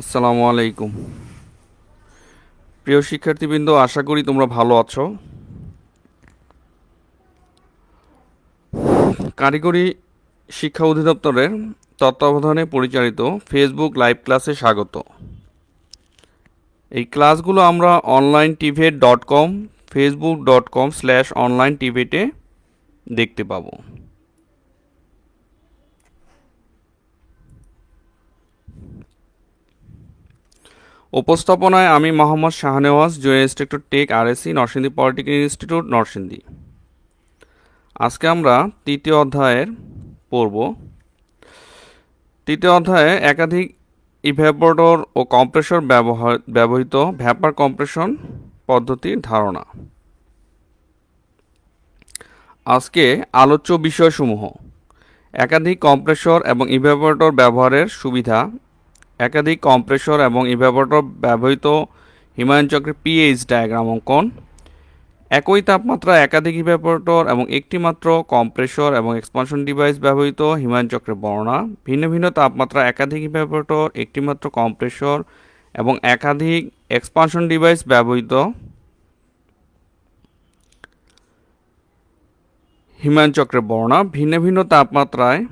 আসসালামু আলাইকুম। প্রিয় শিক্ষার্থীবৃন্দ, আশা করি তোমরা ভালো আছো। কারিগরি শিক্ষা অধিদপ্তরের তত্ত্বাবধানে পরিচালিত ফেসবুক লাইভ ক্লাসে স্বাগত। এই ক্লাসগুলো আমরা onlinetivet.com facebook.com/onlinetivet-এ দেখতে পাবো। উপস্থাপনায় আমি Mohammad Shahnewaz, junior instructor tech RSC, Narsingdi polytechnic institute, Narsingdi. আজকে আমরা তৃতীয় অধ্যায়ের পড়ব। তৃতীয় অধ্যায়ে একাধিক ইভ্যাপোরেটর ও কম্প্রেসর ব্যবহৃত ভ্যাপার কম্প্রেশন পদ্ধতির ধারণা। আজকে আলোচ্য বিষয়সমূহ: একাধিক কম্প্রেসর এবং ইভ্যাপোরেটর ব্যবহারের সুবিধা, একাধিক কম্প্রেসর এবং ইভ্যাপোরেটর ব্যবহৃত হিমায়ন চক্রের পিএইচ ডায়াগ্রাম অঙ্কন, একই তাপমাত্রা একাধিক ইভ্যাপোরেটর এবং একটি মাত্র কম্প্রেসর এবং এক্সপানশন ডিভাইস ব্যবহৃত হিমায়ন চক্রের বর্ণনা, ভিন্ন ভিন্ন তাপমাত্রা একাধিক ইভ্যাপোরেটর, একটি মাত্র কম্প্রেসর এবং একাধিক এক্সপানশন ডিভাইস ব্যবহৃত হিমায়ন চক্রের বর্ণনা, ভিন্ন ভিন্ন তাপমাত্রায়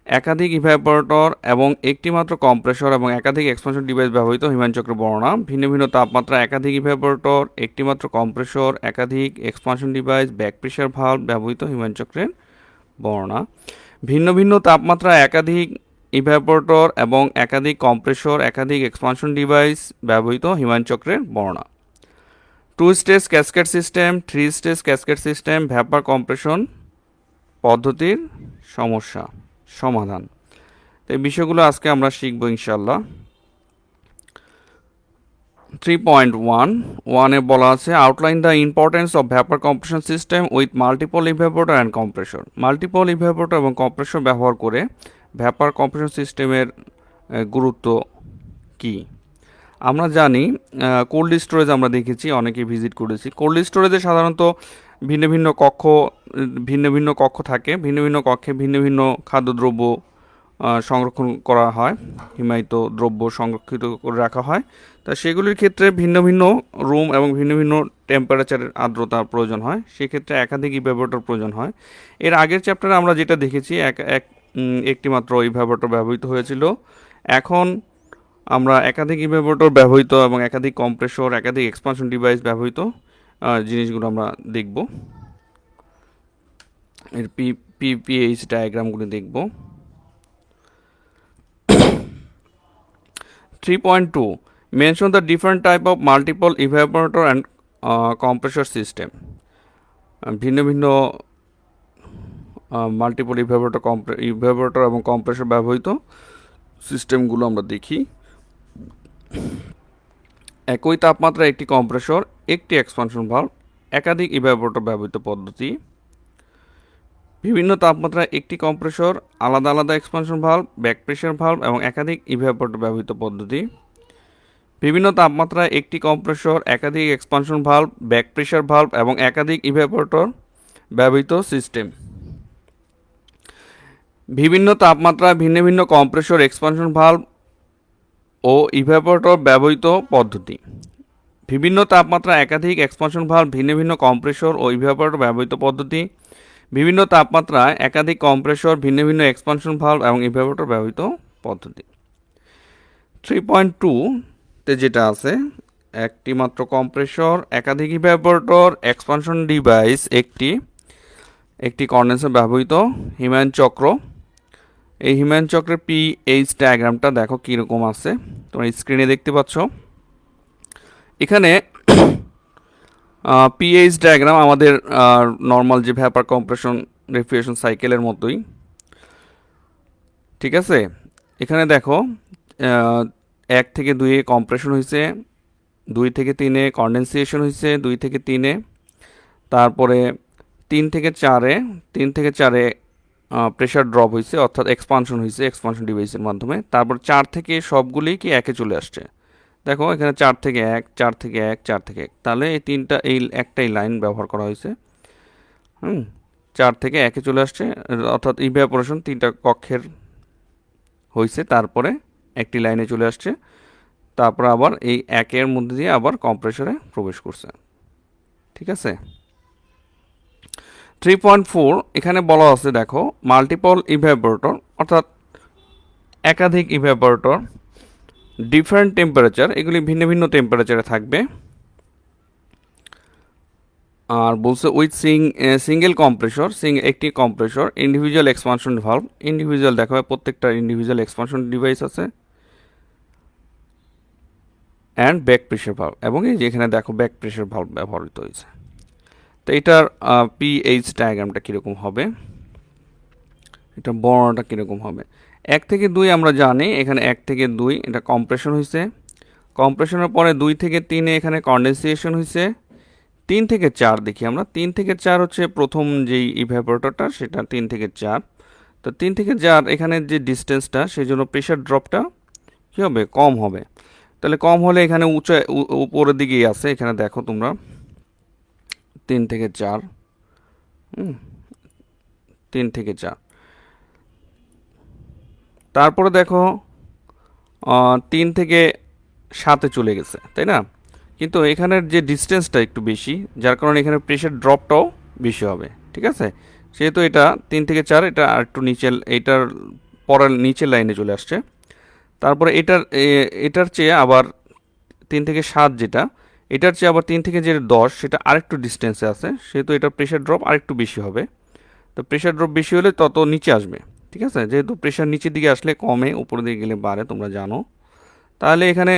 একাধিক ইভ্যাপোরেটর এবং একটি মাত্র কম্প্রেসর এবং একাধিক এক্সপানশন ডিভাইস ব্যবহৃত হিমায়ন চক্রের বর্ণনা, ভিন্ন ভিন্ন তাপমাত্রা একাধিক ইভ্যাপোরেটর, একটি মাত্র কম্প্রেসর, একাধিক expansion device, back pressure valve ব্যবহৃত হিমায়ন চক্রের বর্ণনা, ভিন্ন ভিন্ন তাপমাত্রা একাধিক ইভ্যাপোরেটর এবং একাধিক কম্প্রেসর, একাধিক এক্সপানশন ডিভাইস ব্যবহৃত হিমায়ন চক্রের বর্ণনা, 2 stage cascade system, 3 stage cascade system, vapour compression পদ্ধতির সমস্যা সমাধান। তো এই বিষয়গুলো আজকে আমরা শিখব ইনশাল্লাহ। 3.1 বলা আছে outline the importance of vapour compression system with multiple evaporator and compressor. Multiple evaporator এবং কম্প্রেসর ব্যবহার করে ভ্যাপার কম্প্রেশন সিস্টেমের গুরুত্ব কি। আমরা জানি কোল্ড স্টোরেজ আমরা দেখেছি, অনেকে ভিজিট করেছি। কোল্ড স্টোরেজে সাধারণত ভিন্ন ভিন্ন কক্ষ থাকে, ভিন্ন ভিন্ন কক্ষে ভিন্ন ভিন্ন খাদ্যদ্রব্য সংরক্ষণ করা হয়, হিমায়িত দ্রব্য সংরক্ষিত করে রাখা হয়। তা সেগুলির ক্ষেত্রে ভিন্ন ভিন্ন রুম এবং ভিন্ন ভিন্ন টেম্পারেচারের আর্দ্রতার প্রয়োজন হয়, সেক্ষেত্রে একাধিক ইভ্যাপোরেটর প্রয়োজন হয়। এর আগের চ্যাপ্টারে আমরা যেটা দেখেছি একটি মাত্র ইভ্যাপোরেটর ব্যবহৃত হয়েছিল। এখন আমরা একাধিক ইভ্যাপোরেটর ব্যবহৃত এবং একাধিক কম্প্রেসর, একাধিক এক্সপানশন ডিভাইস ব্যবহৃত জিনিসগুলো আমরা দেখব। এর পিপিএইচ ডায়াগ্রামগুলো দেখব। 3.2 mention the different type of multiple evaporator and compressor system. ভিন্ন ভিন্ন মাল্টিপল ইভ্যাপোরেটর এবং কম্প্রেসর ব্যবহৃত সিস্টেমগুলো আমরা দেখি। একই তাপমাত্রা একটি কম্প্রেসর, একটি এক্সপানশন ভালভ, একাধিক ইভ্যাপোরেটর ব্যবহৃত পদ্ধতি। বিভিন্ন তাপমাত্রায় একটি কম্প্রেসর, আলাদা আলাদা expansion valve, back pressure valve এবং একাধিক ইভ্যাপোরেটর ব্যবহৃত পদ্ধতি। বিভিন্ন তাপমাত্রায় একটি কম্প্রেসর, একাধিক expansion valve, back pressure valve এবং একাধিক ইভ্যাপোরেটর ব্যবহৃত সিস্টেম। বিভিন্ন তাপমাত্রায় ভিন্ন ভিন্ন কম্প্রেসর, এক্সপানশন ভালভ ও ইভ্যাপোরেটর ব্যবহৃত পদ্ধতি। বিভিন্ন তাপমাত্রা একাধিক এক্সপানশন ভালভ, ভিন্ন ভিন্ন কম্প্রেসর ও ইভ্যাপোরেটর ব্যবহৃত পদ্ধতি। বিভিন্ন তাপমাত্রায় একাধিক কম্প্রেসর, ভিন্ন ভিন্ন এক্সপানশন ভালভ এবং ইভ্যাপোরেটর ব্যবহৃত পদ্ধতি। 3.2 যেটা আছে একটি মাত্র কম্প্রেসর, একাধিক ইভ্যাপোরেটর, এক্সপানশন ডিভাইস, একটি কন্ডেন্সার ব্যবহৃত হিমায়ন চক্র। এই হিমায়ন চক্রের পিএইচ ডায়াগ্রামটা দেখো কীরকম আছে, তোমরা স্ক্রিনে দেখতে পাচ্ছ। এখানে পিএইচ ডায়াগ্রাম আমাদের নর্মাল যে ভ্যাপার কম্প্রেশন রেফ্রিজারেশন সাইকেলের মতোই, ঠিক আছে। এখানে দেখো 1 থেকে 2-এ কম্প্রেশন হয়েছে, 2 থেকে 3-এ কন্ডেন্সেশন হয়েছে, 2 থেকে 3-এ, তারপরে 3 থেকে 4-এ প্রেশার ড্রপ হয়েছে, অর্থাৎ এক্সপানশন হয়েছে এক্সপানশন ডিভাইসের মাধ্যমে। তারপর 4 থেকে সবগুলি কি একে চলে আসছে। দেখো এখানে 4 থেকে 1, 4 থেকে 1, 4 থেকে 1, তাহলে এই একটাই লাইন ব্যবহার করা হয়েছে। 4 থেকে 1-এ চলে আসছে, অর্থাৎ ইভ্যাপোরেশন 3টা কক্ষের হয়েছে, তারপরে একটি লাইনে চলে আসছে, তারপর আবার এই 1-এর মধ্যে দিয়ে আবার কম্প্রেসরে প্রবেশ করছে। ঠিক আছে। 3.4 এখানে বলা আছে দেখো মাল্টিপল ইভ্যাপোরেটর, অর্থাৎ একাধিক ইভ্যাপোরেটর, ডিফারেন্ট টেম্পারেচার, এগুলি ভিন্ন ভিন্ন টেম্পারেচারে থাকবে। আর বলছে উইথ সিঙ্গেল কম্প্রেসর, একটি compressor, individual expansion valve, individual দেখা হয় প্রত্যেকটা ইন্ডিভিজুয়াল এক্সপানশন ডিভাইস আছে, অ্যান্ড ব্যাক প্রেশার ভালভ, এবং এই যে এখানে দেখো ব্যাক প্রেশার ভালভ ব্যবহৃত হয়েছে। তো এটার পিএইচ ডায়াগ্রামটা কীরকম হবে, এটা বর্ণনাটা কীরকম হবে। 1 থেকে 2 আমরা জানি, এখানে 1 থেকে 2 এটা কম্প্রেশন হয়েছে, কম্প্রেশনের পরে 2 থেকে 3 এখানে কন্ডেনসেশন হয়েছে, 3 থেকে 4 দেখি আমরা, 3 থেকে 4 হচ্ছে প্রথম যেই ইভ্যাপোরেটরটা সেটা 3 থেকে 4। তো 3 থেকে 4 এখানে যে ডিস্টেন্সটা সেই জন্য প্রেশার ড্রপটা কী হবে, কম হবে। তাহলে কম হলে এখানে উপরের দিকেই আছে, এখানে দেখো তোমরা 3 থেকে 4, 3 থেকে 4, তারপরে দেখো 3 থেকে 7-এ চলে গেছে, তাই না? কিন্তু এখানের যে ডিস্টেন্সটা একটু বেশি, যার কারণে এখানে প্রেশার ড্রপটাও বেশি হবে। ঠিক আছে, সেহেতু এটা 3 থেকে 4, এটা আর একটু নিচে, এইটার পরের নিচের লাইনে চলে আসছে। তারপরে এটার চেয়ে আবার 3 থেকে 7 যেটা, এটার চেয়ে আবার 3 থেকে যে 10 সেটা আরেকটু ডিস্টেন্সে আছে, সেহেতু এটা প্রেশার ড্রপ আরেকটু বেশি হবে। তো প্রেশার ড্রপ বেশি হলে তত নিচে আসবে। ঠিক আছে, যেহেতু প্রেশার নিচের দিকে আসলে কমে, উপরের দিকে গেলে বাড়ে, তোমরা জানো। তাহলে এখানে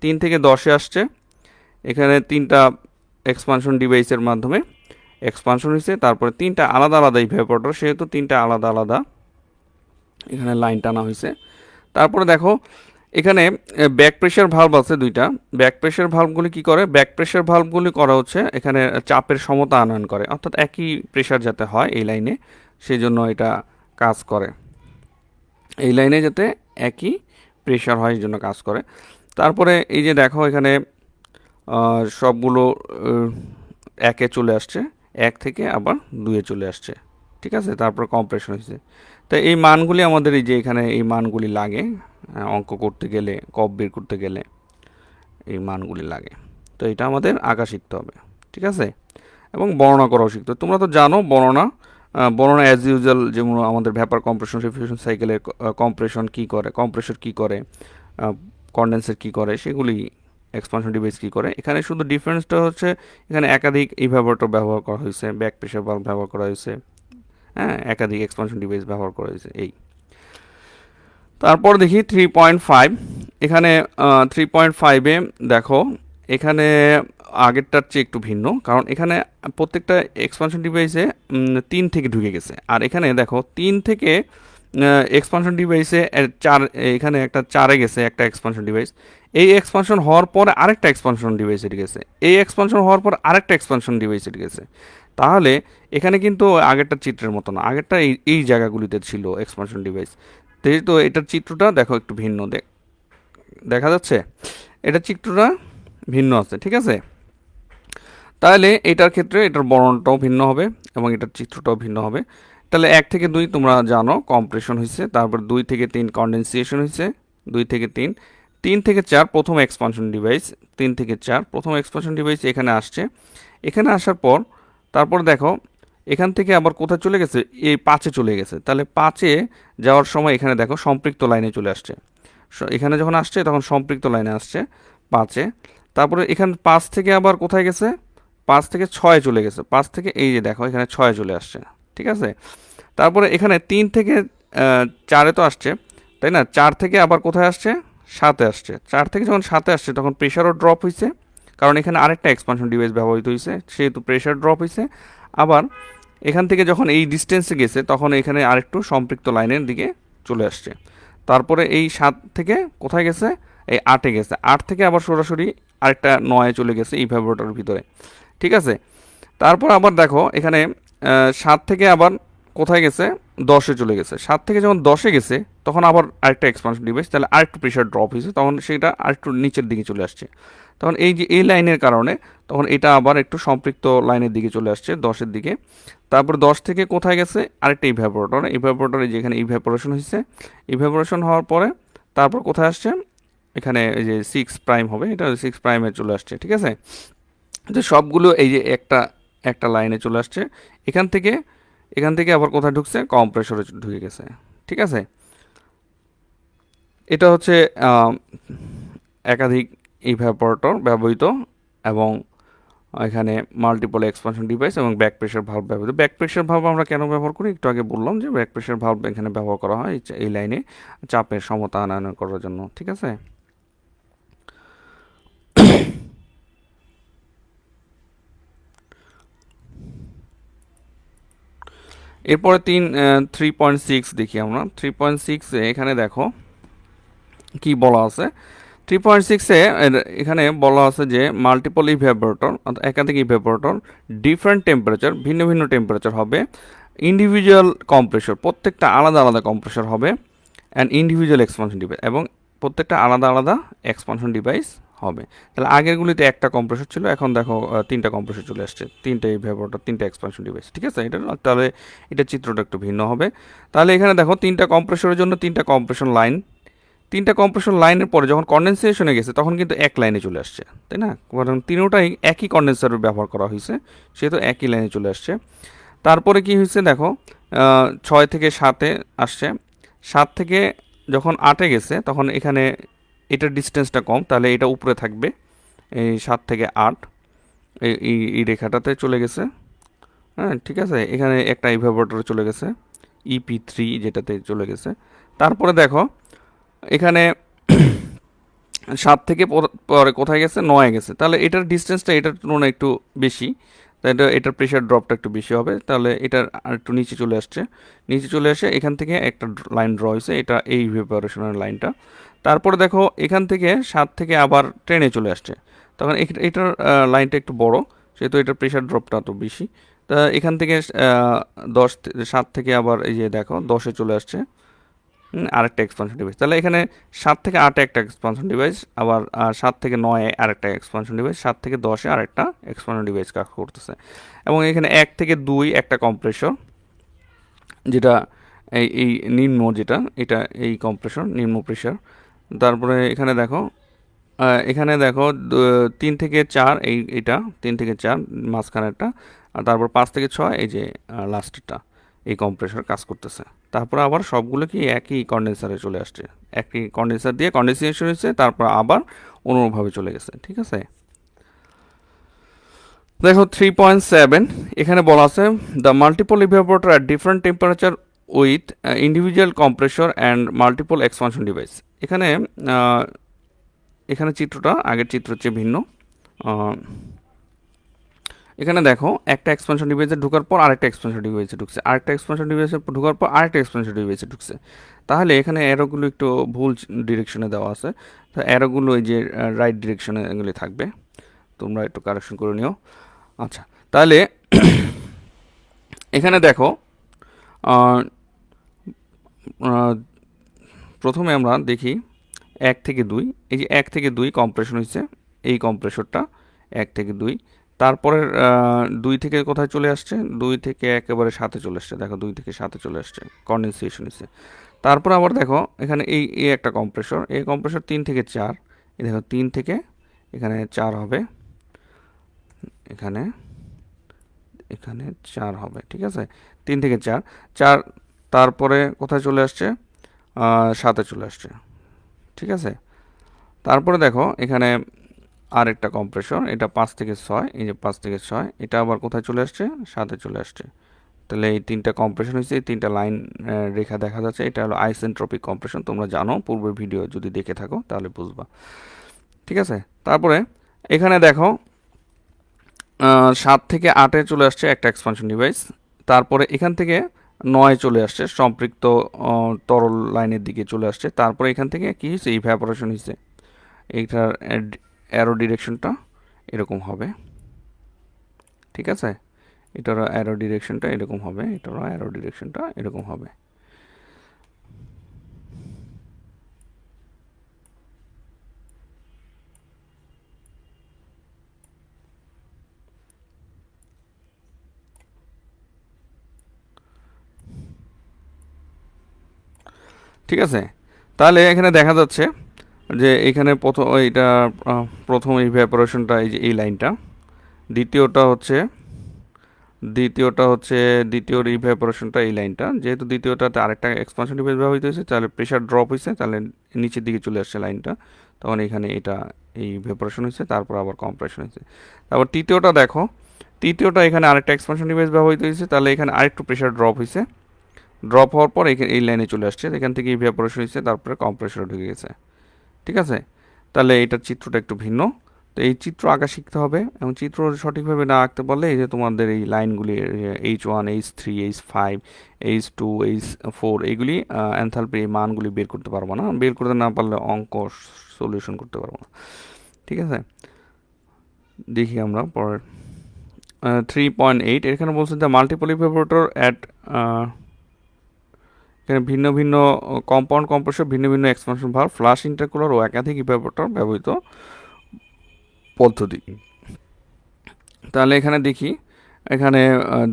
3 থেকে 10-এ আসছে, এখানে 3টা এক্সপানশন ডিভাইসের মাধ্যমে এক্সপানশন হয়েছে, তারপরে 3টা আলাদা আলাদা ইভ্যাপোরেটর, সেহেতু 3টা আলাদা আলাদা এখানে লাইন টানা হয়েছে। তারপরে দেখো এখানে ব্যাক প্রেশার ভালভ আছে 2টা। ব্যাক প্রেশার ভালভগুলি কী করে, ব্যাক প্রেশার ভালভগুলি করা হচ্ছে এখানে চাপের সমতা আনয়ন করে, অর্থাৎ একই প্রেশার যাতে হয় এই লাইনে, সেই জন্য এটা কাজ করে, এই লাইনে যাতে একই প্রেশার হয় এই জন্য কাজ করে। তারপরে এই যে দেখো এখানে সবগুলো 1-এ চলে আসছে, 1 থেকে আবার 2-এ চলে আসছে। ঠিক আছে, তারপর কম্প্রেশন হয়েছে। তো এই মানগুলি আমাদের এই যে এখানে এই মানগুলি লাগে অঙ্ক করতে গেলে, কব বের করতে গেলে এই মানগুলি লাগে। তো এটা আমাদের আঁকা শিখতে হবে। ঠিক আছে, এবং বর্ণনা করাও শিখতে হবে। তোমরা তো জানো বর্ণনা অ্যাজ ইউজুয়াল, যেমন আমাদের ভ্যাপার কম্প্রেশন রিফ্রিজারেশন সাইকেলের কম্প্রেশন কী করে, কম্প্রেসর কী করে, কন্ডেন্সার কী করে, সেগুলি এক্সপানশন ডিভাইস কী করে। এখানে শুধু ডিফারেন্সটা হচ্ছে এখানে একাধিক ইভ্যাপোরেটর ব্যবহার করা হয়েছে, ব্যাক প্রেশার ভালভ ব্যবহার করা হয়েছে, হ্যাঁ, একাধিক এক্সপানশন ডিভাইস ব্যবহার করা হয়েছে এই। তারপর দেখি 3.5, এখানে 3.5-এ দেখো এখানে আগেরটার চেয়ে একটু ভিন্ন, কারণ এখানে প্রত্যেকটা এক্সপানশন ডিভাইসে 3 থেকে ঢুকে গেছে, আর এখানে দেখো 3 থেকে এক্সপানশন ডিভাইসে 4, এখানে একটা 4-এ গেছে একটা এক্সপানশন ডিভাইস, এই এক্সপানশন হওয়ার পরে আরেকটা এক্সপানশন ডিভাইসে গেছে, এই এক্সপানশন হওয়ার পর আরেকটা এক্সপানশন ডিভাইসে গেছে। তাহলে এখানে কিন্তু আগেরটা চিত্রের মতো না, আগেরটা এই জায়গাগুলিতে ছিল এক্সপানশন ডিভাইস, তো এটার চিত্রটা দেখো একটু ভিন্ন দেখা যাচ্ছে, এটার চিত্রটা ভিন্ন আছে। ঠিক আছে, তাহলে এটার ক্ষেত্রে এটার বর্ণনটাও ভিন্ন হবে এবং এটার চিত্রটাও ভিন্ন হবে। তাহলে 1 থেকে 2 তোমরা জানো কম্প্রেশন হয়েছে, তারপর 2 থেকে 3 কন্ডেনসেশন হয়েছে, 2 থেকে 3, 3 থেকে 4 প্রথম এক্সপানশন ডিভাইস, 3 থেকে 4 প্রথম এক্সপানশন ডিভাইস এখানে আসছে। এখানে আসার পর তারপর দেখো এখান থেকে আবার কোথায় চলে গেছে, এই 5-এ চলে গেছে। তাহলে 5-এ যাওয়ার সময় এখানে দেখো সম্পৃক্ত লাইনে চলে আসছে, এখানে যখন আসছে তখন সম্পৃক্ত লাইনে আসছে 5-এ। তারপরে এখানে 5 থেকে আবার কোথায় গেছে, 5 থেকে 6-এ চলে গেছে, 5 থেকে এই যে দেখো এখানে 6-এ চলে আসছে। ঠিক আছে, তারপরে এখানে 3 থেকে 4-এ তো আসছে, তাই না? 4 থেকে আবার কোথায় আসছে, 7-এ আসছে। 4 থেকে যখন 7-এ আসছে তখন প্রেশারও ড্রপ হয়েছে, কারণ এখানে আরেকটা এক্সপানশন ডিভাইস ব্যবহৃত হয়েছে, সেহেতু প্রেশার ড্রপ হয়েছে। আবার এখান থেকে যখন এই ডিস্টেন্সে গেছে তখন এখানে আরেকটু সম্পৃক্ত লাইনের দিকে চলে আসছে। তারপরে এই 7 থেকে কোথায় গেছে, এই 8-এ গেছে, 8 থেকে আবার সরাসরি আরেকটা 9-এ চলে গেছে ইভ্যাপোরেটরের ভিতরে। ঠিক আছে, তারপর আবার দেখো এখানে 7 থেকে আবার কোথায় গেছে, 10-এ চলে গেছে। 7 থেকে যখন 10-এ গেছে তখন আবার আরেকটা এক্সপানশন ডিভাইস, তাহলে আরেকটু প্রেশার ড্রপ হয়েছে, তখন সেটা আরেকটু নিচের দিকে চলে আসছে। তখন এই যে এই লাইনের কারণে তখন এটা আবার একটু সম্পৃক্ত লাইনের দিকে চলে আসছে 10-এর দিকে। তারপর 10 থেকে কোথায় গেছে, আরেকটা ইভ্যাপোরেটর, যেখানে ইভ্যাপোরেশন হয়েছে, ইভ্যাপোরেশন হওয়ার পরে তারপর কোথায় আসছে, এখানে এই যে 6' হবে, এটা 6' চলে আসছে, ঠিক আছে। তো সবগুলো এই যে একটা একটা লাইনে চলে আসছে। এখান থেকে আবার কোথায় ঢুকছে, কম্প্রেসরে ঢুকে গেছে, ঠিক আছে। এটা হচ্ছে একাধিক ইভ্যাপোরেটর ব্যবহৃত, এবং এখানে মাল্টিপল এক্সপানশন ডিভাইস এবং ব্যাক প্রেশার ভালভ ব্যবহৃত। ব্যাক প্রেশার ভালভ আমরা কেন ব্যবহার করি, একটু আগে বললাম যে ব্যাক প্রেশার ভালভ এখানে ব্যবহার করা হয় এই লাইনে চাপের সমতা আনয়ন করার জন্য, ঠিক আছে। এরপরে 3.6 দেখি আমরা। 3.6 এখানে দেখো কি বলা আছে। 3.6 এখানে বলা আছে যে মাল্টিপল ইভ্যাপোরেটর, একাধিক ইভ্যাপোরেটর, ডিফারেন্ট টেম্পারেচার, ভিন্ন ভিন্ন টেম্পারেচার হবে, ইন্ডিভিজুয়াল কম্প্রেসর, প্রত্যেকটা আলাদা আলাদা কম্প্রেসর হবে, অ্যান্ড ইন্ডিভিজুয়াল এক্সপানশন ডিভাইস, এবং প্রত্যেকটা আলাদা আলাদা এক্সপানশন ডিভাইস হবে। তাহলে আগেরগুলিতে একটা কম্প্রেসর ছিল, এখন দেখো তিনটা কম্প্রেসর চলে আসছে, তিনটা ইভ্যাপোরেটর, তিনটা এক্সপানশন ডিভাইস, ঠিক আছে। তাহলে এটা চিত্রটা একটু ভিন্ন হবে। তাহলে এখানে দেখো তিনটা কম্প্রেসরের জন্য তিনটা কম্প্রেশন লাইন, তিনটা কম্প্রেশন লাইনের পরে যখন কন্ডেনসেশনে গেছে তখন কিন্তু এক লাইনে চলে আসছে, তাই না, কারণ তিনোটাই একই কন্ডেন্সার ব্যবহার করা হয়েছে, সেহেতু একই লাইনে চলে আসছে। তারপরে কি হয়েছে দেখো, 6 থেকে 7-এ আসছে, 7 থেকে যখন 8-এ গেছে তখন এখানে এটার ডিস্টেন্সটা কম, তাহলে এটা উপরে থাকবে, এই 7 থেকে 8 এই রেখাটাতে চলে গেছে, হ্যাঁ, ঠিক আছে। এখানে একটা ইভ্যাপোরেটরে চলে গেছে, EP3 যেটাতে চলে গেছে। তারপরে দেখো এখানে 7 থেকে পরে কোথায় গেছে, 9-এ গেছে, তাহলে এটার ডিস্টেন্সটা এটার তুলনায় একটু বেশি, তাই এটার প্রেশার ড্রপটা একটু বেশি হবে, তাহলে এটার আর একটু নিচে চলে আসছে, নিচে চলে আসে এখান থেকে একটা লাইন ড্র হয়েছে, এটা এই ইভ্যাপোরেশনের লাইনটা। তারপরে দেখো এখান থেকে 7 থেকে আবার ট্রেনে চলে আসছে, তখন এটার লাইনটা একটু বড়, সেহেতু এটার প্রেশার ড্রপটা তো বেশি। তা এখান থেকে 7 থেকে আবার এই যে দেখো 10-এ চলে আসছে, আরেকটা এক্সপানশন ডিভাইস। তাহলে এখানে 7 থেকে 8-এ একটা এক্সপানশন ডিভাইস, আবার 7 থেকে 9-এ আরেকটা এক্সপানশন ডিভাইস, 7 থেকে 10-এ আরেকটা এক্সপানশন ডিভাইস কাজ করতেছে, এবং এখানে 1 থেকে 2 একটা কম্প্রেসর, যেটা এই নিম্ন, যেটা এটা এই কম্প্রেসর নিম্ন প্রেশার। তারপরে এখানে দেখো 3 থেকে 4 এইটা 3 থেকে 4 মাঝখানেরটা, আর তারপর 5 থেকে 6 এই যে লাস্টটা, এই কম্প্রেসর কাজ করতেছে। তারপর আবার সবগুলো কি একই কন্ডেন্সারে চলে আসছে, একই কন্ডেন্সার দিয়ে কন্ডেনসেশন হয়েছে, তারপর আবার অনুরূপভাবে চলে গেছে, ঠিক আছে। দেখো 3.7 এখানে বলা আছে the multiple evaporator at different temperature with individual compressor and multiple expansion device. এখানে এখানে চিত্রটা আগের চিত্র চেয়ে ভিন্ন। এখানে দেখো একটা এক্সপানশন ডিভাইসে ঢোকার পর আরেকটা এক্সপানশন ডিভাইসে ঢুকছে, আরেকটা এক্সপানশন ডিভাইসে ঢোকার পর আরেকটা এক্সপানশন ডিভাইসে ঢুকছে। তাহলে এখানে অ্যারোগুলো একটু ভুল ডিরেকশনে দেওয়া আছে, তো অ্যারোগুলো এই যে রাইট ডিরেকশনে এগুলি থাকবে, তোমরা একটু কারেকশন করে নিও। আচ্ছা, তাহলে এখানে দেখো প্রথমে আমরা দেখি 1 থেকে 2, এই যে 1 থেকে 2 কম্প্রেশন হয়েছে, এই কম্প্রেসরটা 1 থেকে 2, তারপরে 2 থেকে কোথায় চলে আসছে, 2 থেকে একেবারে 7-এ চলে আসছে, দেখো 2 থেকে 7-এ চলে আসছে, কন্ডেনসেশন হয়েছে। তারপর আবার দেখো এখানে এই একটা কম্প্রেসর, এই কম্প্রেসর 3 থেকে 4, এই দেখো 3 থেকে এখানে 4 হবে, এখানে এখানে 4 হবে, ঠিক আছে। 3 থেকে 4, তারপরে কোথায় চলে আসছে, 7-এ চলে আসছে, ঠিক আছে। তারপরে দেখো এখানে আরেকটা কম্প্রেসর, এটা 5 থেকে 6, এই যে 5 থেকে 6, এটা আবার কোথায় চলে আসছে, 7-এ চলে আসছে। তাহলে এই তিনটা কম্প্রেশন হয়েছে, এই তিনটা লাইন রেখা দেখা যাচ্ছে, এটা হলো আইসেন্ট্রপিক কম্প্রেশন, তোমরা জানো, পূর্বের ভিডিও যদি দেখে থাকো তাহলে বুঝবা, ঠিক আছে। তারপরে এখানে দেখো 7 থেকে 8-এ চলে আসছে একটা এক্সপানশন ডিভাইস, তারপরে এখান থেকে 9-এ চলে আসছে, সম্পৃক্ত তরল লাইনের দিকে চলে আসছে। তারপরে এখান থেকে কি হয়েছে, ইভ্যাপোরেশন হয়েছে, এইটার অ্যারো ডিরেকশনটা এরকম হবে, ঠিক আছে। এটারও অ্যারো ডিরেকশনটা এরকম হবে, এটারও অ্যারো ডিরেকশনটা এরকম হবে। ঠিক আছে। তাহলে এখানে দেখা যাচ্ছে যে এখানে প্রথম ইভ্যাপোরেশনটা এই যে এই লাইনটা, দ্বিতীয়টা হচ্ছে দ্বিতীয় ইভ্যাপোরেশনটা এই লাইনটা। যেহেতু দ্বিতীয়টাতে আরেকটা এক্সপানশন ডিভাইস ব্যবহৃত হয়েছে, তাহলে প্রেশার ড্রপ হয়েছে, তাহলে নিচের দিকে চলে আসছে লাইনটা, তখন এখানে এটা এই ইভ্যাপোরেশন হয়েছে, তারপর আবার কম্প্রেশন হয়েছে। তারপর তৃতীয়টা দেখো, তৃতীয়টা এখানে আরেকটা এক্সপানশন ডিভাইস ব্যবহৃত হয়েছে, তাহলে এখানে আরেকটু প্রেশার ড্রপ হয়েছে, ড্রপ হওয়ার পর এখানে এই লাইনে চলে আসছে, এখান থেকে ইভ্যাপোরেশন হয়েছে, তারপরে কম্প্রেসরে ঢুকে গেছে। ঠিক আছে, তাহলে এটার চিত্রটা একটু ভিন্ন। তো এই চিত্র আঁকা শিখতে হবে, এবং চিত্র সঠিকভাবে না আঁকতে পারলে এই যে তোমাদের এই লাইনগুলি H1, H3, H5, H2, H4 এইগুলি এনথালপির এই মানগুলি বের করতে পারবো না, বের করতে না পারলে অঙ্ক সলিউশন করতে পারবো না। ঠিক আছে, দেখি আমরা পরের 3.8 এখানে বলছে যে মাল্টিপল ইভ্যাপোরেটর অ্যাট এখানে ভিন্ন ভিন্ন কম্পাউন্ড কম্প্রেসর, ভিন্ন ভিন্ন এক্সপানশন ভালভ, ফ্লাশ ইন্টারকুলার ও একাধিক ইভ্যাপোরেটর ব্যবহৃত পদ্ধতি। তাহলে এখানে দেখি, এখানে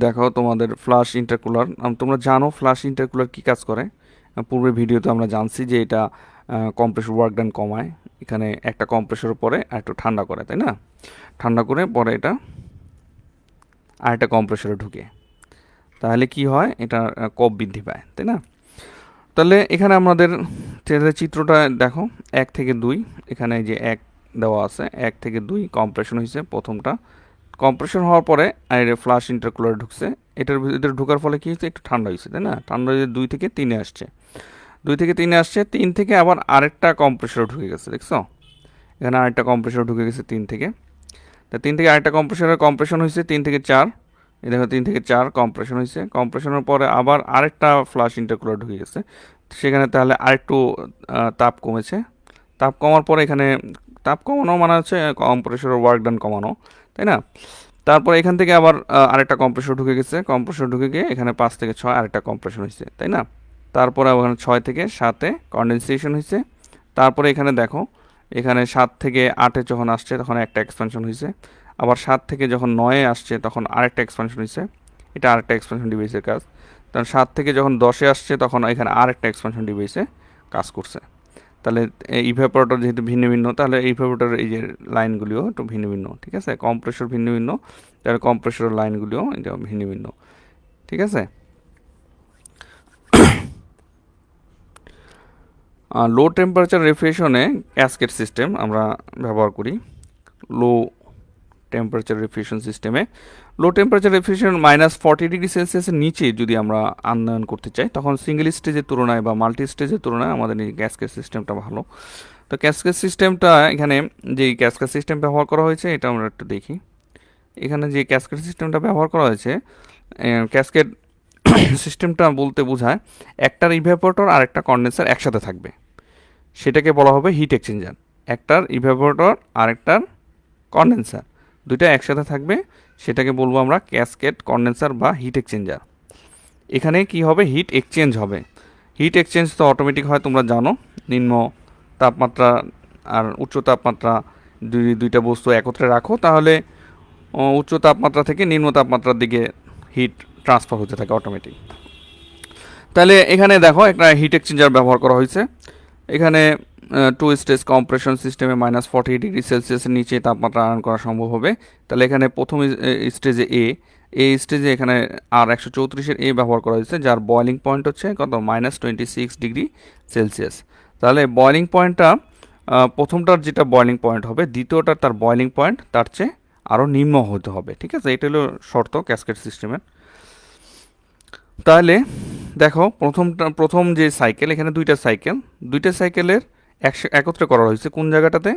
দেখো তোমাদের ফ্লাশ ইন্টারকুলার, তোমরা জানো ফ্লাশ ইন্টারকুলার কী কাজ করে। পূর্বের ভিডিওতে আমরা জানছি যে এটা কম্প্রেসর ওয়ার্ক ডান কমায়, এখানে একটা কম্প্রেসরের পরে একটু ঠান্ডা করে, তাই না? ঠান্ডা করে পরে এটা আরেকটা কম্প্রেসরে ঢুকে, তাহলে কি হয়, এটা কপ বৃদ্ধি পায়, তাই না? তাহলে এখানে আমাদের চিত্রটা দেখো 1 থেকে 2, এখানে যে 1 দেওয়া আছে, 1 থেকে 2 কম্প্রেশন হয়েছে প্রথমটা, কম্প্রেশন হওয়ার পরে আর ফ্লাশ ইন্টারকুলার ঢুকছে, এটার ভিতরে ঢোকার ফলে কি হয়েছে, একটু ঠান্ডা হয়েছে, তাই না? ঠান্ডা হয়ে 2 থেকে 3-এ আসছে, 2 থেকে 3-এ আসছে, 3 থেকে আবার আরেকটা কম্প্রেসর ঢুকে গেছে, দেখছো এখানে আরেকটা কম্প্রেসর ঢুকে গেছে 3 থেকে। তা 3 থেকে আরেকটা কম্প্রেসরের কম্প্রেশন হয়েছে 3 থেকে 4, এই দেখো 3 থেকে 4 কম্প্রেশন হয়েছে, কম্প্রেশনের পরে আবার আরেকটা ফ্লাশ ইন্টারকুলার ঢুকে গেছে, সেখানে তাহলে আরেকটু তাপ কমেছে, তাপ কমার পরে এখানে তাপ কমানো মানে হচ্ছে কম্প্রেসরের ওয়ার্ক ডান কমানো, তাই না? তারপর এখান থেকে আবার আরেকটা কম্প্রেসর ঢুকে গেছে, কম্প্রেসর ঢুকে গিয়ে এখানে 5 থেকে 6 আরেকটা কম্প্রেশন হয়েছে, তাই না? তারপরে আবার 6 থেকে 7-এ কন্ডেনসেশন হয়েছে, তারপরে এখানে দেখো এখানে 7 থেকে 8-এ যখন আসছে তখন একটা এক্সপানশন হয়েছে, আবার 7 থেকে যখন 9-এ আসছে তখন আরেকটা এক্সপানশন হয়েছে, এটা আরেকটা এক্সপানশন ডিভাইসের কাজ। কারণ 7 থেকে যখন 10-এ আসছে তখন এখানে আরেকটা এক্সপানশন ডিভাইসে কাজ করছে। তাহলে ইভ্যাপোরেটর যেহেতু ভিন্ন ভিন্ন, তাহলে ইভ্যাপোরেটরের এই যে লাইনগুলিও একটু ভিন্ন ভিন্ন, ঠিক আছে? কম্প্রেসর ভিন্ন ভিন্ন, তাহলে কম্প্রেসরের লাইনগুলিও এটা ভিন্ন ভিন্ন, ঠিক আছে? লো টেম্পারেচার রেফ্রিজারেশনে ক্যাসকেড সিস্টেম আমরা ব্যবহার করি। লো টেম্পারেচার রেফ্রিজারেশন সিস্টেমে লো টেম্পারেচার রেফ্রিজারেশন -40°C নিচে যদি আমরা আনয়ন করতে চাই, তখন সিঙ্গেল স্টেজের তুলনায় বা মাল্টি স্টেজের তুলনায় আমাদের এই ক্যাসকেড সিস্টেমটা ভালো। তো ক্যাসকেড সিস্টেমটা এখানে যে ক্যাসকেড সিস্টেম ব্যবহার করা হয়েছে এটা আমরা একটু দেখি। এখানে যে ক্যাসকেড সিস্টেমটা ব্যবহার করা হয়েছে, ক্যাসকেড সিস্টেমটা বলতে বোঝায় একটার ইভ্যাপোরেটর আর একটা কন্ডেন্সার একসাথে থাকবে, সেটাকে বলা হবে হিট এক্সচেঞ্জার। একটার ইভ্যাপোরেটর আর একটার কন্ডেন্সার দুইটা একসাথে থাকবে, সেটাকে বলবো আমরা ক্যাসকেড কন্ডেন্সার বা হিট এক্সচেঞ্জার। এখানে কি হবে, হিট এক্সচেঞ্জ হবে। হিট এক্সচেঞ্জ তো অটোমেটিক হয়, তোমরা জানো, নিম্ন তাপমাত্রা আর উচ্চ তাপমাত্রা দুইটা বস্তু একত্রে রাখো, তাহলে উচ্চ তাপমাত্রা থেকে নিম্ন তাপমাত্রার দিকে হিট ট্রান্সফার হতে থাকে অটোমেটিক। তাহলে এখানে দেখো একটা হিট এক্সচেঞ্জার ব্যবহার করা হয়েছে। এখানে 2 স্টেজ কম্প্রেশন সিস্টেমে -40°C নিচে তাপমাত্রা আয়রন করা সম্ভব হবে। তাহলে এখানে প্রথম স্টেজে এই স্টেজে এখানে আর 134-এর ব্যবহার করা হয়েছে, যার বয়লিং পয়েন্ট হচ্ছে কত, -26°C। তাহলে বয়লিং পয়েন্টটা প্রথমটার যেটা বয়লিং পয়েন্ট হবে, দ্বিতীয়টার তার বয়লিং পয়েন্ট তার চেয়ে আরও নিম্ন হতে হবে, ঠিক আছে? এটা হলো শর্ত ক্যাসকেড সিস্টেমের। তাহলে দেখো প্রথম যে সাইকেল, এখানে দুইটা সাইকেলের একত্রে করা হয়েছে কোন জায়গাটাতে,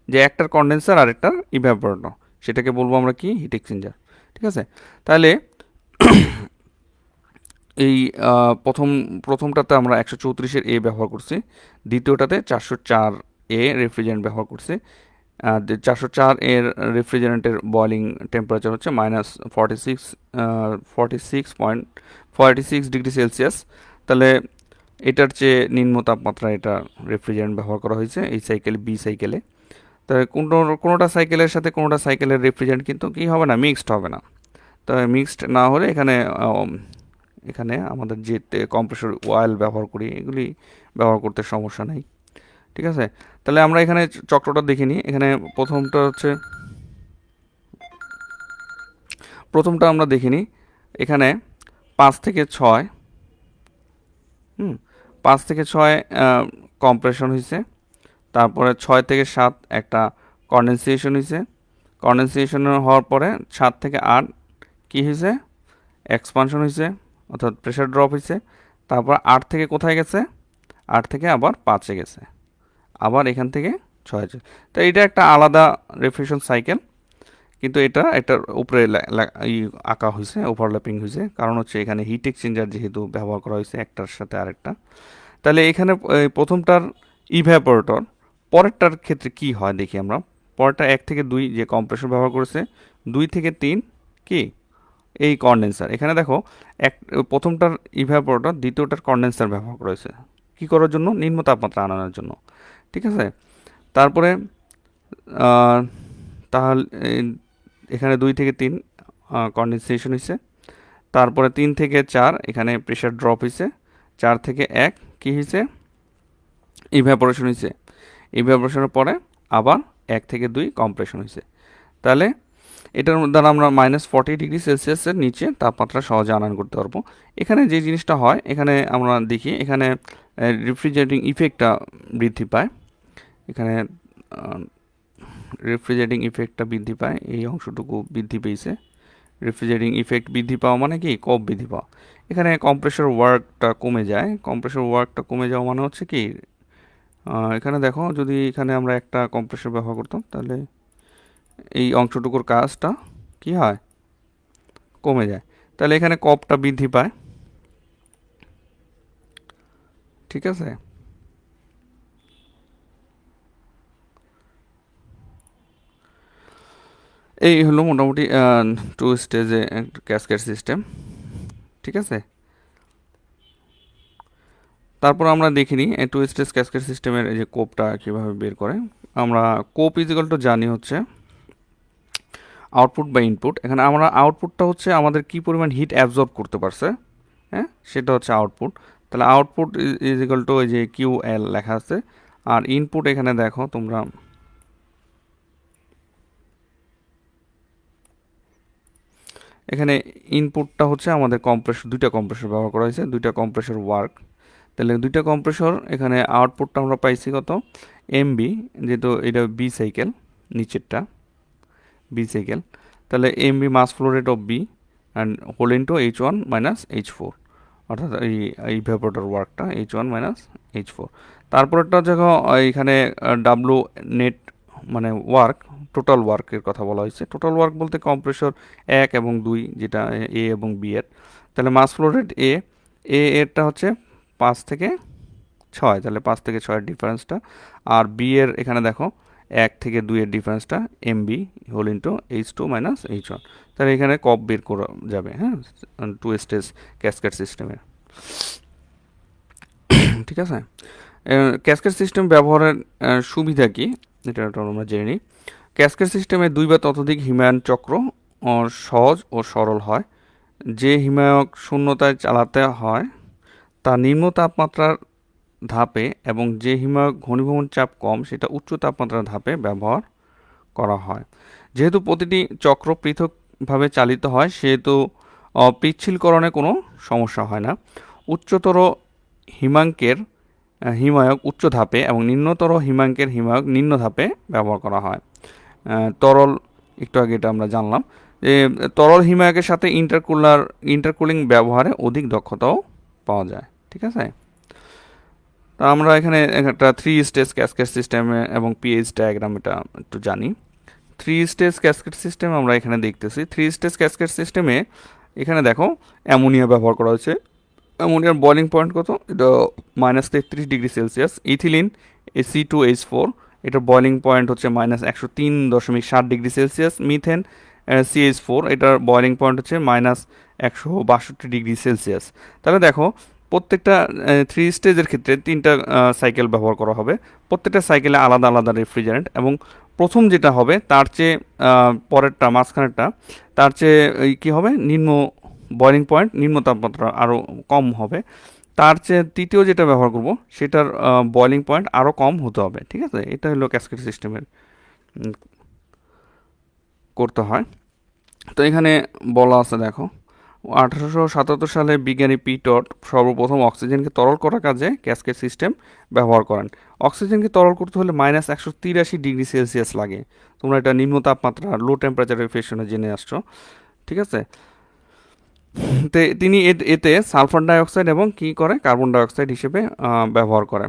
যে একটার কন্ডেন্সার আর একটার ইভ্যাপোরেটর, সেটাকে বলবো আমরা কি, হিট এক্সচেঞ্জার, ঠিক আছে? তাহলে এই প্রথমটাতে আমরা 134-এর ব্যবহার করছি, দ্বিতীয়টাতে 404 রেফ্রিজারেন্ট ব্যবহার করছি। 404 রেফ্রিজারেন্টের বয়লিং টেম্পারেচার হচ্ছে -46.46°C। তাহলে এটার চেয়ে নিম্ন তাপমাত্রা এটা রেফ্রিজারেন্ট ব্যবহার করা হয়েছে এই সাইকেলে। তবে কোনোটা সাইকেলের সাথে কোনোটা সাইকেলের রেফ্রিজারেন্ট কিন্তু কি হবে না, মিক্সড হবে না। তবে মিক্সড না হলে এখানে আমাদের যে কম্প্রেসর অয়েল ব্যবহার করি, এগুলি ব্যবহার করতে সমস্যা নেই। ঠিক আছে, তাহলে আমরা এখানে চক্রটা দেখে নিই। এখানে প্রথমটা আমরা দেখে নিই। এখানে 5 থেকে 6, 5 থেকে 6 কম্প্রেশন হয়েছে। তারপরে 6 থেকে 7 একটা কন্ডেনসেশন হয়েছে। কন্ডেনসেশন হওয়ার পরে 7 থেকে 8 কি হয়েছে, এক্সপানশন হয়েছে, অর্থাৎ প্রেশার ড্রপ হয়েছে। তারপর 8 থেকে কোথায় গেছে, 8 থেকে আবার 5-এ গেছে, আবার এখান থেকে 6 তো এটা একটা আলাদা রিফ্রিজারেশন সাইকেল, কিন্তু এটা একটা উপরে আঁকা হয়েছে, ওভারল্যাপিং হয়েছে, কারণ হচ্ছে এখানে হিট এক্সচেঞ্জার যেহেতু ব্যবহার করা হয়েছে একটার সাথে আরেকটা। তাহলে এখানে প্রথমটার ইভ্যাপোরেটর, পরেরটার ক্ষেত্রে কি হয় দেখি আমরা। পরেরটা 1 থেকে 2 যে কম্প্রেসর ব্যবহার করেছে, 2 থেকে 3 কি এই কন্ডেন্সার। এখানে দেখো প্রথমটার ইভ্যাপোরেটর, দ্বিতীয়টার কন্ডেন্সার ব্যবহার করেছে কি করার জন্য, নিম্ন তাপমাত্রা আনানোর জন্য। ঠিক আছে, তারপরে তাহলে এখানে 2 থেকে 3 কন্ডেনসেশন হয়েছে। তারপরে 3 থেকে 4 এখানে প্রেশার ড্রপ হয়েছে। 4 থেকে 1 কি হয়েছে, ইভ্যাপোরেশন হয়েছে। ইভ্যাপোরেশনের পরে আবার 1 থেকে 2 কম্প্রেশন হয়েছে। তাহলে এটার দ্বারা আমরা -40°C নিচে তাপমাত্রা সহজে আনয়ন করতে পারবো। এখানে যে জিনিসটা হয়, এখানে আমরা দেখি এখানে রেফ্রিজারেটিং ইফেক্টটা বৃদ্ধি পায়। এখানে রেফ্রিজারেটিং ইফেক্টটা বৃদ্ধি পায়, এই অংশটুকু বৃদ্ধি পেয়েছে। রেফ্রিজারেটিং ইফেক্ট বৃদ্ধি পাওয়া মানে কি, কপ বৃদ্ধি পাওয়া। এখানে কম্প্রেসর ওয়ার্কটা কমে যায়। কম্প্রেসর ওয়ার্কটা কমে যাওয়া মানে হচ্ছে কি, এখানে দেখো যদি এখানে আমরা একটা কম্প্রেসর ব্যবহার করতাম, তাহলে এই অংশটুকুর কাজটা কি হয়, কমে যায়। তাহলে এখানে কপটা বৃদ্ধি পায়। ঠিক আছে, এই হলো মোটামুটি 2 স্টেজে ক্যাসকেড সিস্টেম। ঠিক আছে, তারপর আমরা দেখিনি 2 স্টেজ ক্যাসকেড সিস্টেমের এই যে কোপটা কীভাবে বের করে। আমরা কোপ ইজিক্যাল টু জানি হচ্ছে আউটপুট বা ইনপুট। এখানে আমরা আউটপুটটা হচ্ছে আমাদের কি পরিমাণ হিট অ্যাবজর্ব করতে পারছে, হ্যাঁ, সেটা হচ্ছে আউটপুট। তাহলে আউটপুট ইজিক্যাল টু এই যে কিউ এল লেখা আছে। আর ইনপুট এখানে দেখো তোমরা, এখানে ইনপুটটা হচ্ছে আমাদের কম্প্রেসর, 2টা কম্প্রেসর ব্যবহার করা হয়েছে, 2টা কম্প্রেসর ওয়ার্ক। তাহলে 2টা কম্প্রেসর, এখানে আউটপুটটা আমরা পাইছি কত, এমবি, যেহেতু এটা বি সাইকেল, নিচেরটা বি সাইকেল। তাহলে MB mass flow rate of B and whole into H1 - H4, অর্থাৎ এই ভ্যাপোরেটর ওয়ার্কটা H1 - H4। তারপরটা দেখো এখানে ডাব্লু নেট মানে ওয়ার্ক, টোটাল ওয়ার্কের কথা বলা হয়েছে। টোটাল ওয়ার্ক বলতে কম্প্রেসর 1 এবং 2 যেটা এ এবং বি এর। তাহলে মাস ফ্লো রেট এরটা হচ্ছে 5 থেকে 6, তাহলে 5 থেকে 6 ডিফারেন্সটা। আর বি এর এখানে দেখো 1 থেকে 2 এর ডিফারেন্সটা MB whole into H2 - H1। তাহলে এখানে কপ বের করা যাবে, হ্যাঁ, 2 স্টেজ ক্যাসকেড সিস্টেমের। ঠিক আছে, ক্যাসকেড সিস্টেম ব্যবহারের সুবিধা কি, এটা আমরা জেনে নিই। ক্যাসকেড সিস্টেমে 2 বা ততোধিক হিমায়ন চক্র সহজ ও সরল হয়। যে হিমায়ক শূন্যতায় চালাতে হয় তা নিম্ন তাপমাত্রার ধাপে, এবং যে হিমায়ক ঘনীভবন চাপ কম সেটা উচ্চ তাপমাত্রার ধাপে ব্যবহার করা হয়। যেহেতু প্রতিটি চক্র পৃথকভাবে চালিত হয়, সেহেতু পিচ্ছিলকরণে কোনো সমস্যা হয় না। উচ্চতর হিমাঙ্কের হিমায়ক উচ্চ ধাপে এবং নিম্নতর হিমাঙ্কের হিমায়ক নিম্ন ধাপে ব্যবহার করা হয়। তরল, একটু আগে এটা আমরা জানলাম যে তরল হিমায়কের সাথে ইন্টারকুলিং ব্যবহারে অধিক দক্ষতাও পাওয়া যায়। ঠিক আছে, তা আমরা এখানে একটা 3 স্টেজ ক্যাসকেড সিস্টেম এবং পিএইচ ডায়াগ্রাম এটা একটু জানি। 3 স্টেজ ক্যাসকেড সিস্টেম আমরা এখানে দেখতেছি। 3 স্টেজ ক্যাসকেড সিস্টেমে এখানে দেখো অ্যামোনিয়া ব্যবহার করা হয়েছে। অ্যামোনিয়ার বয়লিং পয়েন্ট কত, এটা -33°C। ইথিলিন C2H4, এটার বয়লিং পয়েন্ট হচ্ছে -103.7°C। মিথেন CH4, এটার বয়লিং পয়েন্ট হচ্ছে -162°C। তাহলে দেখো প্রত্যেকটা 3 স্টেজের ক্ষেত্রে 3টা সাইকেল ব্যবহার করা হবে। প্রত্যেকটা সাইকেলে আলাদা আলাদা রেফ্রিজারেন্ট, এবং প্রথম যেটা হবে তার চেয়ে পরেরটা, মাঝখানেরটা তার চেয়ে কী হবে, নিম্ন বয়লিং পয়েন্ট, নিম্ন তাপমাত্রা আরও কম হবে। তার চেয়ে তৃতীয় যেটা ব্যবহার করব সেটার বয়লিং পয়েন্ট আরও কম হতে হবে, ঠিক আছে? এটা হলো ক্যাসকেড সিস্টেমের করতে হয়। তো এখানে বলা আছে দেখো, 1877 সালে বিজ্ঞানী পিটট সর্বপ্রথম অক্সিজেনকে তরল করার কাজে ক্যাসকেড সিস্টেম ব্যবহার করেন। অক্সিজেনকে তরল করতে হলে -183 ডিগ্রি সেলসিয়াস লাগে। তোমরা এটা নিম্ন তাপমাত্রা লো টেম্পারেচার ইকুয়েশনে জেনে আসছো, ঠিক আছে? তিনি এতে সালফার ডাইঅক্সাইড এবং কি করে কার্বন ডাইঅক্সাইড হিসেবে ব্যবহার করে,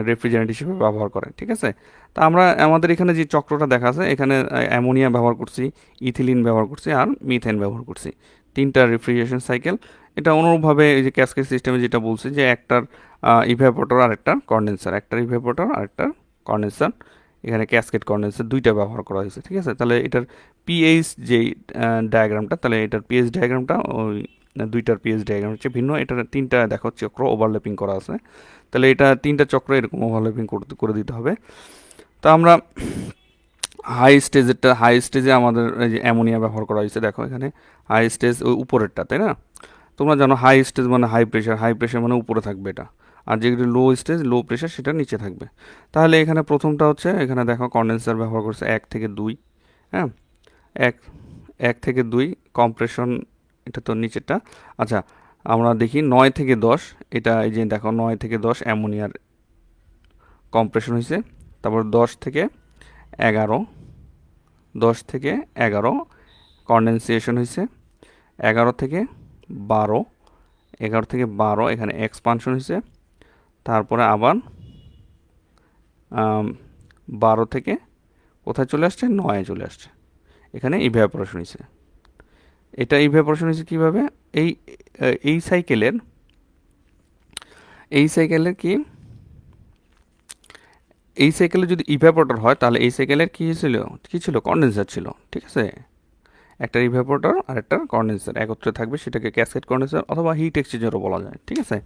রেফ্রিজারেন্ট হিসেবে ব্যবহার করে, ঠিক আছে? তা আমরা আমাদের এখানে যে চক্রটা দেখা আছে, এখানে অ্যামোনিয়া ব্যবহার করছি, ইথিলিন ব্যবহার করছি আর মিথেন ব্যবহার করছি, তিনটা রেফ্রিজারেশন সাইকেল। এটা অনুরূপভাবে এই যে ক্যাসকেড সিস্টেমে যেটা বলছি যে একটার ইভ্যাপোরেটর আর একটা কন্ডেন্সার, একটার ইভ্যাপোরেটর আর একটা কন্ডেন্সার, এখানে ক্যাসকেড কন্ডেন্সার দুইটা ব্যবহার করা হয়েছে, ঠিক আছে? তাহলে এটার পিএইচ যেই ডায়াগ্রামটা, তাহলে এটার পিএইচ ডায়াগ্রামটা ওই দুইটার পিএইচ ডায়াগ্রাম হচ্ছে ভিন্ন। এটার তিনটা দেখো চক্র ওভারল্যাপিং করা আছে, তাহলে এটা তিনটা চক্র এরকম ওভারল্যাপিং করে দিতে হবে। তো আমরা হাই স্টেজে আমাদের এই যে অ্যামোনিয়া ব্যবহার করা হয়েছে, দেখো এখানে হাই স্টেজ ওই উপরেরটা, তাই না? তোমরা জানো হাই স্টেজ মানে হাই প্রেশার মানে উপরে থাকবে এটা, আর যেগুলো লো স্টেজ লো প্রেশার সেটা নিচে থাকবে। তাহলে এখানে প্রথমটা হচ্ছে, এখানে দেখো কন্ডেন্সার ব্যবহার করছে 1 থেকে 2, হ্যাঁ, এক 1 থেকে 2 কম্প্রেশন, এটা তো নিচেরটা। আচ্ছা, আমরা দেখি 9 থেকে 10, এটা এই যে দেখো 9 থেকে 10 অ্যামোনিয়ার কম্প্রেশন হয়েছে। তারপর 10 থেকে 11, 10 থেকে 11 কন্ডেনসেশন হয়েছে। 11 থেকে 12, 11 থেকে 12 এখানে এক্সপানশন হয়েছে। তারপরে আবার 12 থেকে কোথায় চলে আসছে, 9 চলে আসছে, এখানে ইভ্যাপোরেশন হয়েছে। এটা ইভ্যাপোরেশন হয়েছে কীভাবে, এই এই সাইকেলের কি, এই সাইকেলে যদি ইভ্যাপোরেটর হয় তাহলে এই সাইকেলের কি ছিল কন্ডেন্সার ছিল, ঠিক আছে? একটা ইভ্যাপোরেটর আর একটা কন্ডেন্সার একত্রে থাকবে, সেটাকে ক্যাসকেড কন্ডেন্সার অথবা হিট এক্সচেঞ্জারও বলা যায়, ঠিক আছে?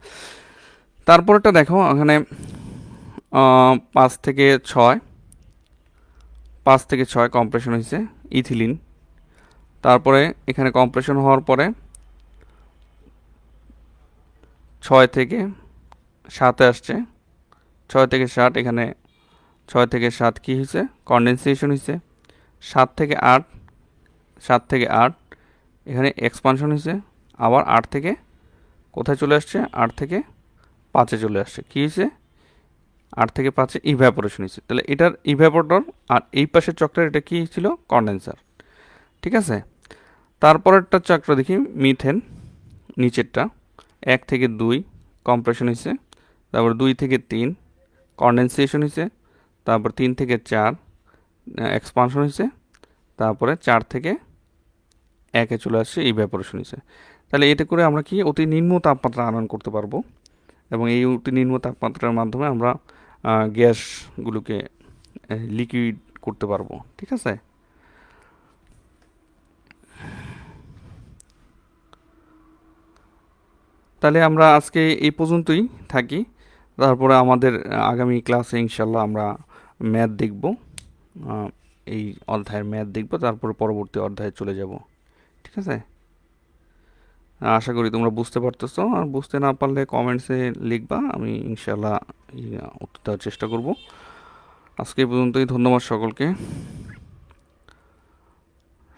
তারপরটা দেখো এখানে 5 থেকে 6, 5 থেকে 6 কম্প্রেশন হয়েছে ইথিলিন। তারপরে এখানে কম্প্রেশন হওয়ার পরে 6 থেকে 7 আসছে, 6 থেকে 7 এখানে 6 থেকে 7 কী হয়েছে, কন্ডেনসেশন হয়েছে। 7 থেকে 8, 7 থেকে 8 এখানে এক্সপানশন হয়েছে। আবার 8 থেকে কোথায় চলে আসছে, 8 থেকে 5 চলে আসছে, কী হয়েছে, 8 থেকে 5 ইভ্যাপোরেশন হয়েছে। তাহলে এটার ইভ্যাপোরেটর আর এই পাশের চক্রের এটা কী ছিল, কন্ডেন্সার, ঠিক আছে? তারপরেরটা চক্র দেখি মিথেন, নিচেরটা 1 থেকে 2 কম্প্রেশন হয়েছে। তারপর 2 থেকে 3 কন্ডেনসেশন হয়েছে। তারপর 3 থেকে 4 এক্সপানশন হয়েছে। তারপরে 4 থেকে 1 চলে আসছে ইভ্যাপোরেশন হয়েছে। তাহলে এটা করে আমরা কি অতি নিম্ন তাপমাত্রা আনয়ন করতে পারবো, এবং এই অতি নিম্ন তাপমাত্রার মাধ্যমে আমরা গ্যাসগুলোকে লিকুইড করতে পারবো, ঠিক আছে? তাহলে আমরা আজকে এই পর্যন্তই থাকি। তারপরে আমাদের আগামী ক্লাসে ইনশাল্লাহ আমরা ম্যাথ দেখব, এই অধ্যায়ের ম্যাথ দেখব, তারপরে পরবর্তী অধ্যায়ে চলে যাব, ঠিক আছে? আশা করি তোমরা বুঝতে পারতেছো, আর বুঝতে না পারলে কমেন্টসে লিখবা, আমি ইনশাল্লাহ উত্তর দেওয়ার চেষ্টা করব। আজকে এই পর্যন্তই, ধন্যবাদ সকলকে।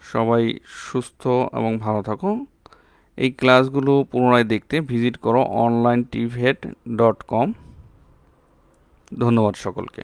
সবাই সুস্থ এবং ভালো থাকো। এই ক্লাসগুলো পুনরায় দেখতে ভিজিট করো onlinetvet.com। ধন্যবাদ সকলকে।